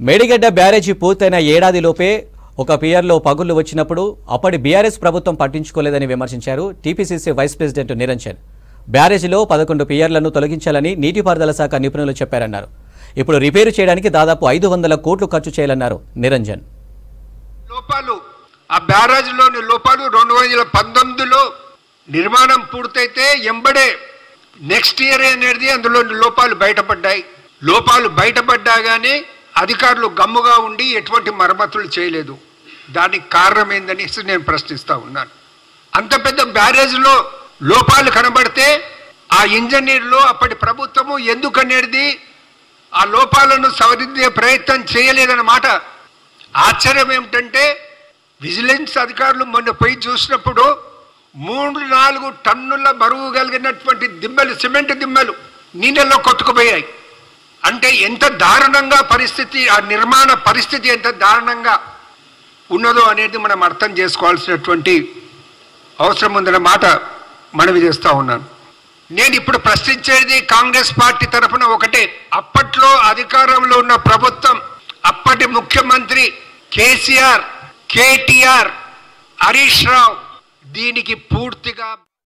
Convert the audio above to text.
మేడిగడ్డ బ్యారేజీ పూర్తయిన ఏడాదిలోపే ఒక పియర్లో పగుళ్లు వచ్చినప్పుడు అప్పటి బీఆర్ఎస్ ప్రభుత్వం పట్టించుకోలేదని విమర్శించారు టీపీసీసీ వైస్ ప్రెసిడెంట్ నిరంజన్. బ్యారేజీలో 11 పియర్లను తొలగించాలని నీటిపారుదల శాఖ నిపుణులు చెప్పారన్నారు. ఇప్పుడు రిపేరు చేయడానికి దాదాపు 500 కోట్లు ఖర్చు చేయాలన్నారు నిరంజన్. లోపాలు ఆ బ్యారేజీలోని లోపాలు 2019లో నిర్మాణం పూర్తయితే ఎంబడే నెక్స్ట్ ఇయర్ అనేది అందులో లోపాలు బయటపడ్డాయి. లోపాలు బయటపడ్డాగానే అధికారులు గమ్ముగా ఉండి ఎటువంటి మరమ్మతులు చేయలేదు. దానికి కారణం ఏందని నేను ప్రశ్నిస్తా ఉన్నాను. అంత పెద్ద బ్యారేజ్లో లోపాలు కనబడితే ఆ ఇంజనీర్లు అప్పటి ప్రభుత్వము ఎందుకనేది ఆ లోపాలను సవరించే ప్రయత్నం చేయలేదన్నమాట. ఆశ్చర్యం ఏమిటంటే విజిలెన్స్ అధికారులు మొన్న పోయి చూసినప్పుడు 3-4 టన్నుల బరువు కలిగినటువంటి దిమ్మలు, సిమెంట్ దిమ్మలు నీళ్ళలో కొట్టుకుపోయాయి. అంటే ఎంత దారుణంగా పరిస్థితి, ఆ నిర్మాణ పరిస్థితి ఎంత దారుణంగా ఉన్నదో అనేది మనం అర్థం చేసుకోవాల్సినటువంటి అవసరం ఉందన్న మాట మనవి చేస్తూ ఉన్నాను. నేను ఇప్పుడు ప్రశ్నించేది కాంగ్రెస్ పార్టీ తరఫున ఒకటే. అప్పట్లో అధికారంలో ఉన్న ప్రభుత్వం, అప్పటి ముఖ్యమంత్రి కేసీఆర్, కేటీఆర్, హరీష్ రావు దీనికి పూర్తిగా